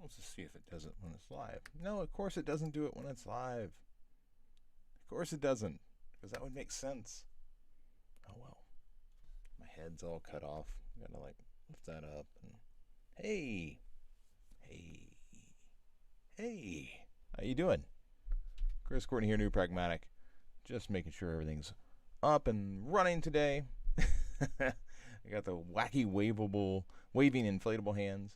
Let's just see if it does it when it's live. No, of course it doesn't do it when it's live. Of course it doesn't, because that would make sense. Oh well. My head's all cut off. Gotta like lift that up and hey, hey, hey. How you doing? Chris Courtney here, New Pragmatic. Just making sure everything's up and running today. I got the wacky waving inflatable hands.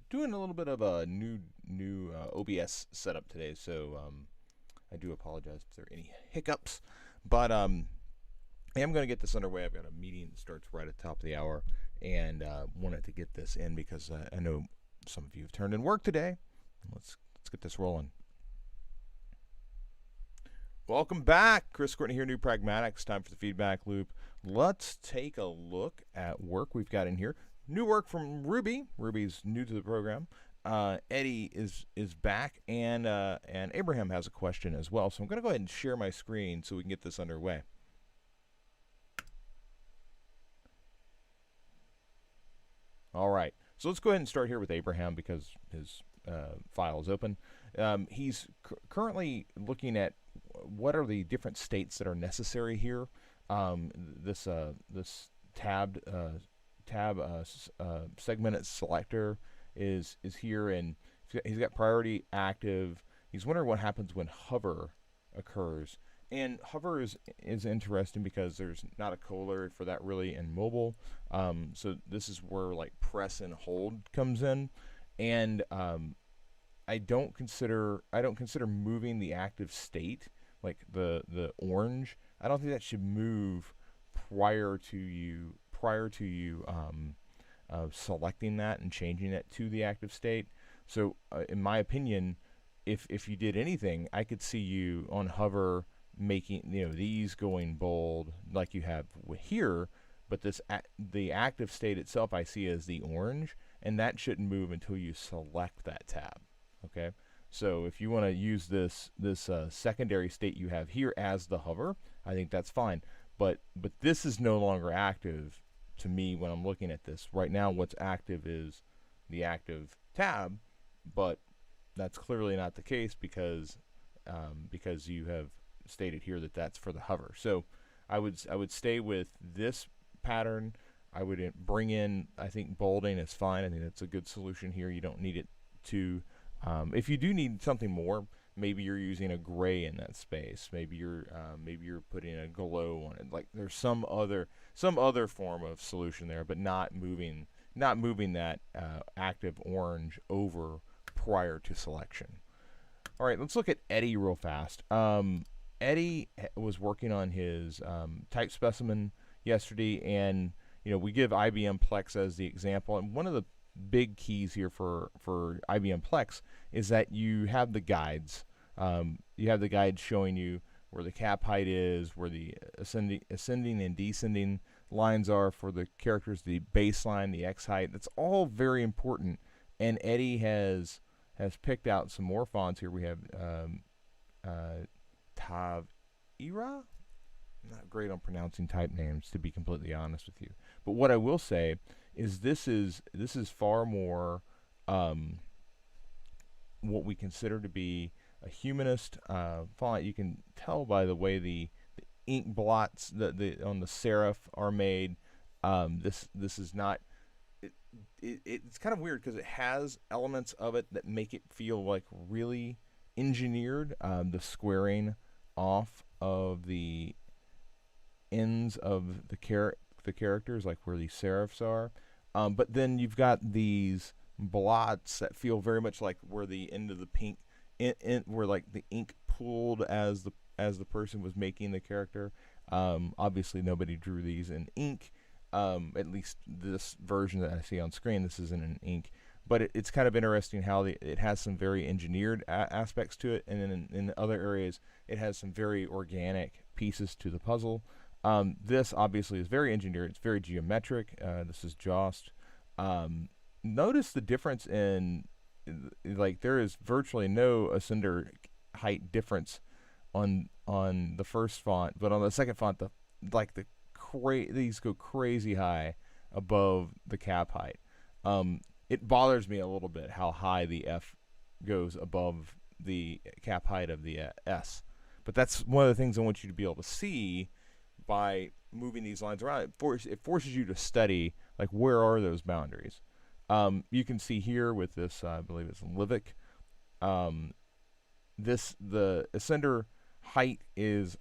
Doing a little bit of a new OBS setup today, so I do apologize if there are any hiccups. But I am going to get this underway. I've got a meeting that starts right at the top of the hour, and wanted to get this in because I know some of you have turned in work today. Let's get this rolling. Welcome back. Chris Courtney here, New Pragmatics. Time for the feedback loop. Let's take a look at work we've got in here. New work from Ruby. Ruby's new to the program. Eddie is back, and Abraham has a question as well. So I'm going to go ahead and share my screen so we can get this underway. All right. So let's go ahead and start here with Abraham because his file is open. He's currently looking at what are the different states that are necessary here. This tab segmented selector is here, and he's got priority active. He's wondering what happens when hover occurs. And hover is interesting because there's not a corollary for that really in mobile. So this is where like press and hold comes in, and I don't consider moving the active state, like the orange. I don't think that should move prior to you selecting that and changing it to the active state. So in my opinion, if you did anything, I could see you on hover making these going bold like you have here, but the active state itself I see as the orange, and that shouldn't move until you select that tab. Okay, so if you want to use this secondary state you have here as the hover, I think that's fine. But this is no longer active to me when I'm looking at this. Right now what's active is the active tab, but that's clearly not the case because you have stated here that that's for the hover. So I would stay with this pattern. I would bring in, I think bolding is fine. I think that's a good solution here. You don't need it to if you do need something more, maybe you're using a gray in that space. Maybe you're putting a glow on it. Like there's some other form of solution there, but not moving that active orange over prior to selection. All right, let's look at Eddie real fast. Eddie was working on his type specimen yesterday, and we give IBM Plex as the example, and one of the big keys here for IBM Plex is that you have the guides. You have the guides showing you where the cap height is, where the ascending and descending lines are for the characters, the baseline, the X height. That's all very important. And Eddie has picked out some more fonts here. We have Tavira. I'm not great on pronouncing type names, to be completely honest with you. But what I will say is this is far more what we consider to be a humanist font. You can tell by the way the ink blots on the serif are made. This is not. It's kind of weird because it has elements of it that make it feel like really engineered. The squaring off of the ends of the characters, like where these serifs are, but then you've got these blots that feel very much like where the end of the pink, where like the ink pooled as the person was making the character. Obviously, nobody drew these in ink. At least this version that I see on screen, this isn't in ink. But it's kind of interesting how it has some very engineered aspects to it, and then in other areas, it has some very organic pieces to the puzzle. This obviously is very engineered. It's very geometric. This is Jost. Notice the difference in, like, there is virtually no ascender height difference on the first font, but on the second font, these go crazy high above the cap height. it bothers me a little bit how high the F goes above the cap height of the S. But that's one of the things I want you to be able to see by moving these lines around. It forces you to study, like, where are those boundaries. You can see here with this, I believe it's Livic. Um, the ascender height is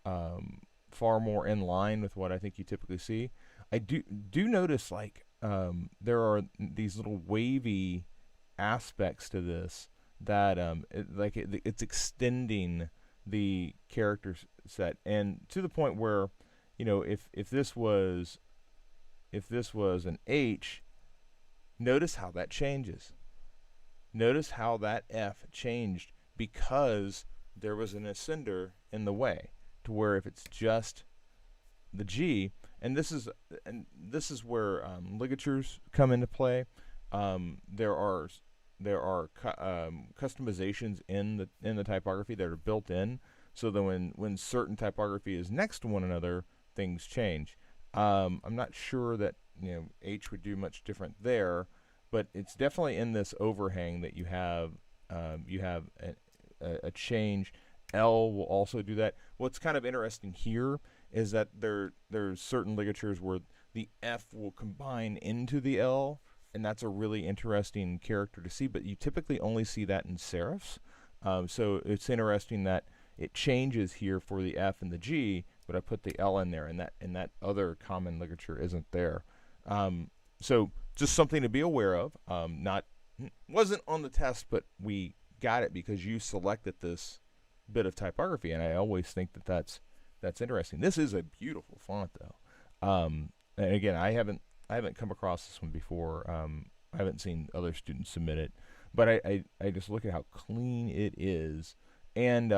far more in line with what I think you typically see. I do notice, like, there are these little wavy aspects to this that it's extending the character set, and to the point where, if this was an H, notice how that changes. Notice how that F changed because there was an ascender in the way, to where if it's just the G, and this is where ligatures come into play. There are customizations in the typography that are built in, so that when certain typography is next to one another, things change. I'm not sure that H would do much different there, but it's definitely in this overhang that you have a change. L will also do that. What's kind of interesting here is that there's certain ligatures where the F will combine into the L, and that's a really interesting character to see. But you typically only see that in serifs. So it's interesting that it changes here for the F and the G, but I put the L in there, and that other common ligature isn't there. So just something to be aware of. Not Wasn't on the test, but we got it because you selected this bit of typography, and I always think that that's interesting. This is a beautiful font, though. And again, I haven't come across this one before. I haven't seen other students submit it, but I just look at how clean it is, and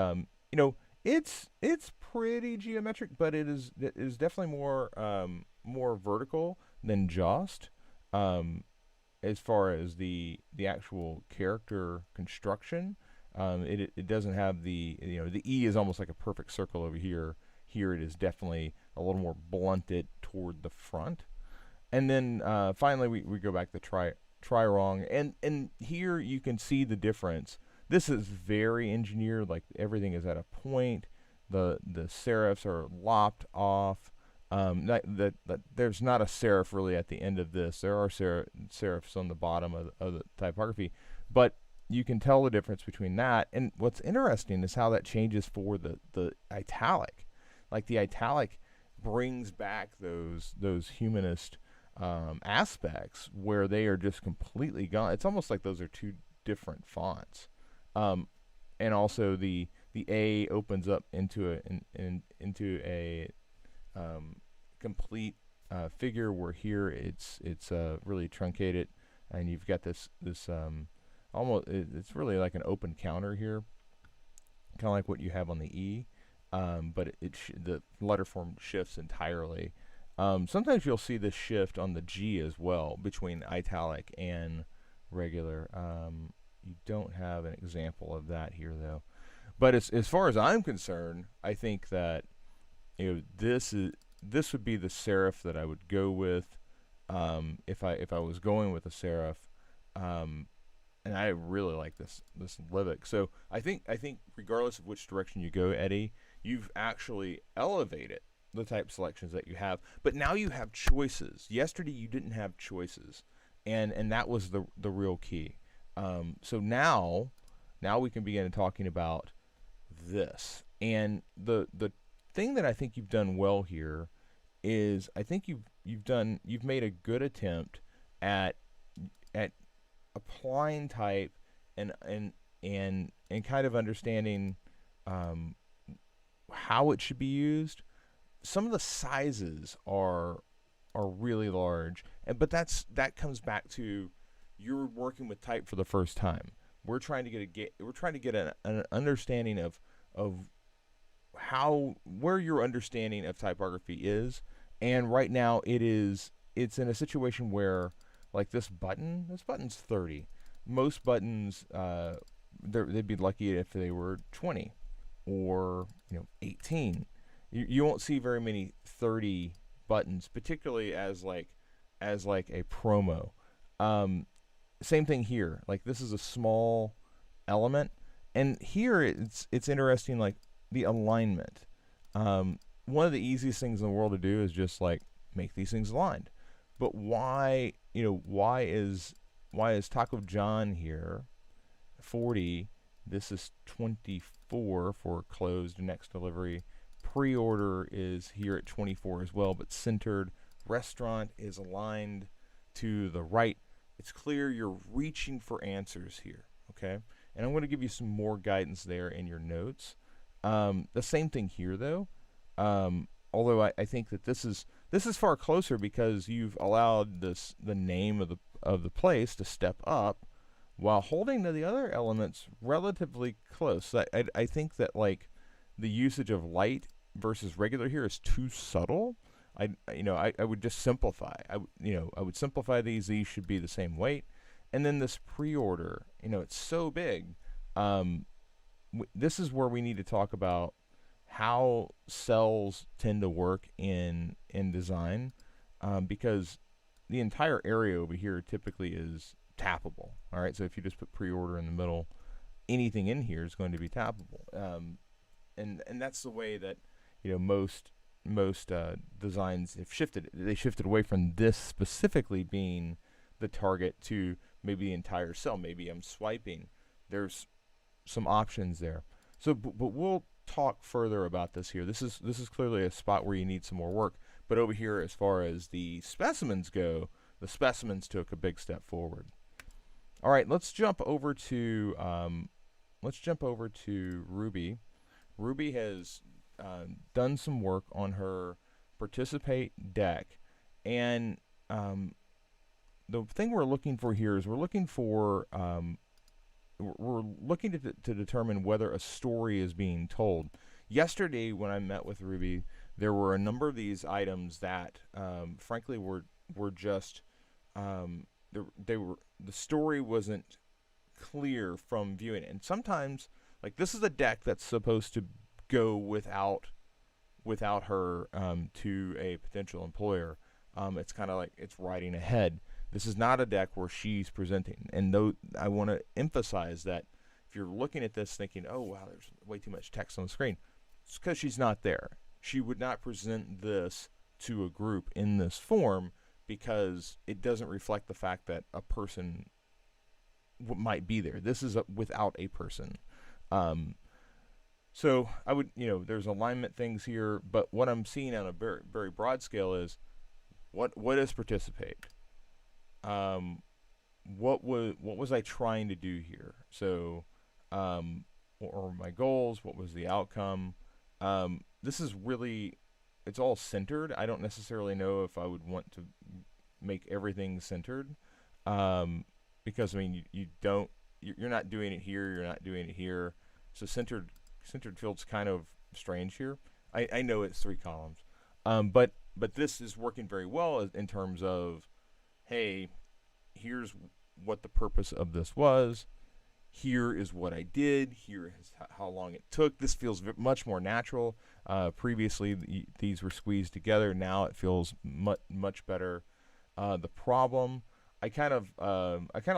it's pretty geometric, but it is definitely more vertical than Jost. As far as the actual character construction, it doesn't have the E is almost like a perfect circle over here. Here it is definitely a little more blunted toward the front. And then finally we go back to try wrong, and here you can see the difference. This is very engineered, like everything is at a point. The serifs are lopped off. There's not a serif really at the end of this. There are serifs on the bottom of the typography, but you can tell the difference between that. And what's interesting is how that changes for the italic. Like the italic brings back those humanist aspects where they are just completely gone. It's almost like those are two different fonts. And also the A opens up into a complete figure, where here it's really truncated, and you've got this almost, it's really like an open counter here, kind of like what you have on the E, but the letter form shifts entirely. Sometimes you'll see this shift on the G as well, between italic and regular. You don't have an example of that here, though. But as far as I'm concerned, I think that this would be the serif that I would go with if I was going with a serif. And I really like this Livic. So I think regardless of which direction you go, Eddie, you've actually elevated the type selections that you have. But now you have choices. Yesterday you didn't have choices, and that was the real key. So now we can begin talking about this. And the thing that I think you've done well here is, I think you've made a good attempt at applying type and kind of understanding how it should be used. Some of the sizes are really large, but that comes back to you're working with type for the first time. We're trying to get an understanding of where your understanding of typography is, and right now it's in a situation where, like this button's 30. Most buttons, they'd be lucky if they were 20 or 18. You won't see very many 30 buttons, particularly as like a promo. same thing here. Like this is a small element, and here it's interesting. Like the alignment. One of the easiest things in the world to do is just like make these things aligned. But why, why is Taco John here 40? This is 24 for closed next delivery. Pre-order is here at 24 as well, but centered. Restaurant is aligned to the right. It's clear you're reaching for answers here, okay? And I'm going to give you some more guidance there in your notes. The same thing here, though. Although I think that this is far closer because you've allowed the name of the place to step up while holding to the other elements relatively close. I think that like the usage of light versus regular here is too subtle. I would just simplify. I would simplify these. These should be the same weight, and then this pre-order. It's so big. This is where we need to talk about how cells tend to work in design, because the entire area over here typically is tappable. All right, so if you just put pre-order in the middle, anything in here is going to be tappable, and that's the way that most designs have shifted. They shifted away from this specifically being the target to maybe the entire cell. Maybe I'm swiping. There's some options there. So, but we'll talk further about this here. This is clearly a spot where you need some more work. But over here, as far as the specimens go, the specimens took a big step forward. All right, let's jump over to Ruby. Ruby has done some work on her participate deck, and the thing we're looking for here is we're looking to determine whether a story is being told. Yesterday, when I met with Ruby, there were a number of these items that, frankly, were just the story wasn't clear from viewing it. And sometimes, like this is a deck that's supposed to go without her to a potential employer. It's kind of like it's riding ahead. This is not a deck where she's presenting. And though I want to emphasize that if you're looking at this thinking, oh, wow, there's way too much text on the screen, it's because she's not there. She would not present this to a group in this form because it doesn't reflect the fact that a person might be there. This is without a person. So I would, there's alignment things here, but what I'm seeing on a very, very broad scale is what is participate? What was I trying to do here? So, what were my goals? What was the outcome? This is really, it's all centered. I don't necessarily know if I would want to make everything centered, because I mean you're not doing it here, you're not doing it here. So centered feels kind of strange here. I know it's 3 columns, but this is working very well in terms of, hey, here's what the purpose of this was. Here is what I did. Here is how long it took. This feels much more natural. Previously, these were squeezed together. Now it feels much better. The problem, I kind of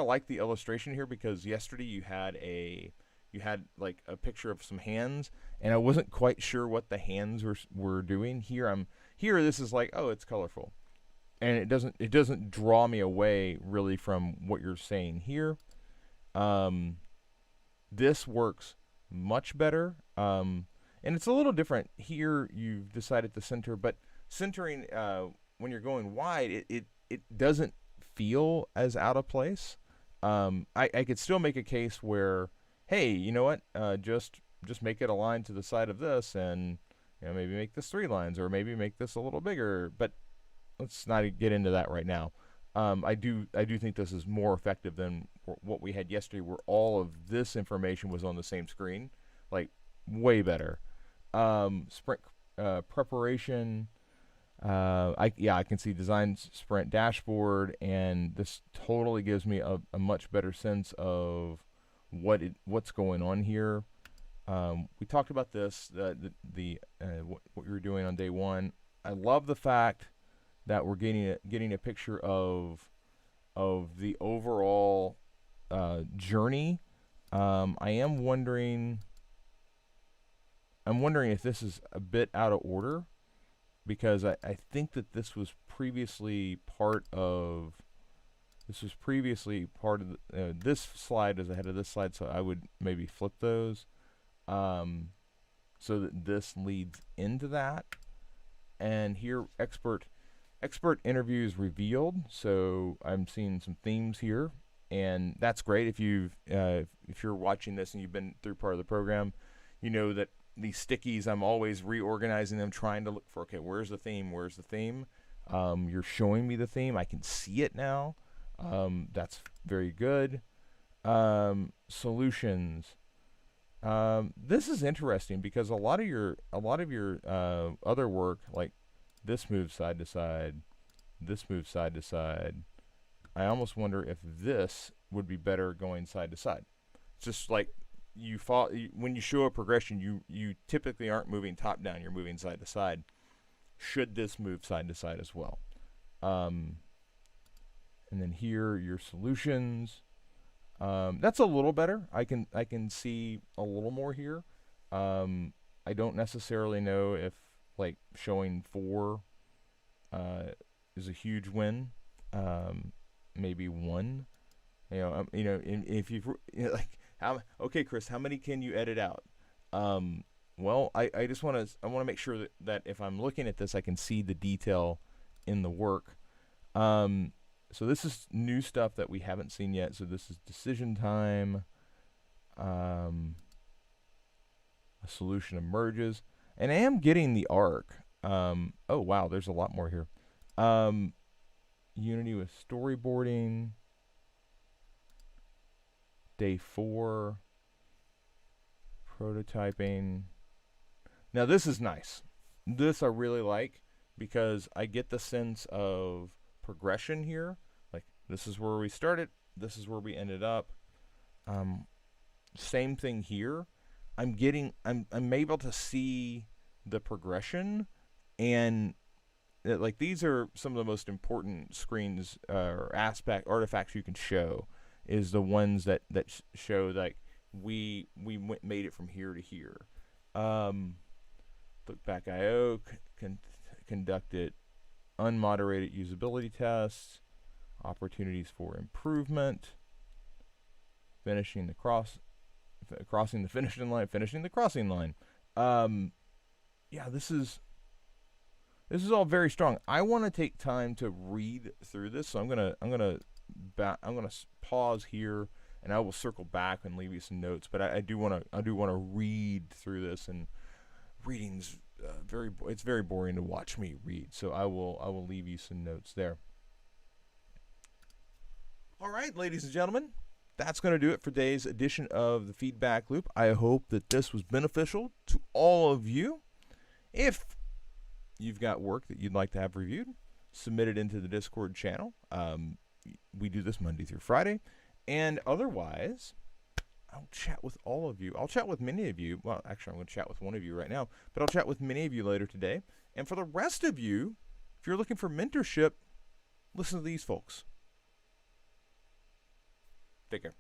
like the illustration here because yesterday you had like a picture of some hands, and I wasn't quite sure what the hands were doing. Here this is like, oh, it's colorful, and it doesn't draw me away really from what you're saying here. This works much better, and it's a little different here. You've decided to center, but centering when you're going wide, it doesn't feel as out of place. I could still make a case where, hey, you know what? Just make it aligned to the side of this, and maybe make this 3 lines, or maybe make this a little bigger. But let's not get into that right now. I do think this is more effective than what we had yesterday, where all of this information was on the same screen. Like, way better. Sprint preparation. I can see design sprint dashboard, and this totally gives me a much better sense of what's going on here. We talked about this, what we were doing on day 1. I love the fact that we're getting a picture of of the overall journey. I am wondering. I'm wondering if this is a bit out of order because I think that this was previously part of. This was previously part of this slide is ahead of this slide, so I would maybe flip those, so that this leads into that. And here, expert interviews revealed. So I'm seeing some themes here, and that's great. If you're watching this and you've been through part of the program, you know that these stickies, I'm always reorganizing them, trying to look for, okay, where's the theme? Where's the theme? You're showing me the theme. I can see it now. That's very good. Solutions. This is interesting because a lot of your other work, like this moves side to side, this moves side to side. I almost wonder if this would be better going side to side. It's just like when you show a progression, you typically aren't moving top down. You're moving side to side. Should this move side to side as well? And then here, your solutions. That's a little better. I can see a little more here. I don't necessarily know if like showing 4 is a huge win. Maybe 1. If you've like okay, Chris, how many can you edit out? Well, I just want to make sure that if I'm looking at this, I can see the detail in the work. So this is new stuff that we haven't seen yet. So this is decision time. A solution emerges. And I am getting the arc. Oh, wow, there's a lot more here. Unity with storyboarding. Day 4. Prototyping. Now this is nice. This I really like because I get the sense of progression here. Like this is where we started, this is where we ended up. Same thing here. I'm able to see the progression, and like these are some of the most important screens or artifacts you can show, is the ones that show like we made it from here to here. Look back IO conducted unmoderated usability tests, opportunities for improvement, crossing the finishing line, finishing the crossing line. Yeah, this is all very strong. I want to take time to read through this, so I'm gonna pause here, and I will circle back and leave you some notes. But I do want to read through this, and reading's it's very boring to watch me read, so I will leave you some notes there. All right, ladies and gentlemen, that's going to do it for today's edition of the Feedback Loop. I hope that this was beneficial to all of you. If you've got work that you'd like to have reviewed, submit it into the Discord channel. We do this Monday through Friday, and otherwise, I'll chat with all of you. I'll chat with many of you. Well, actually, I'm going to chat with one of you right now, but I'll chat with many of you later today. And for the rest of you, if you're looking for mentorship, listen to these folks. Take care.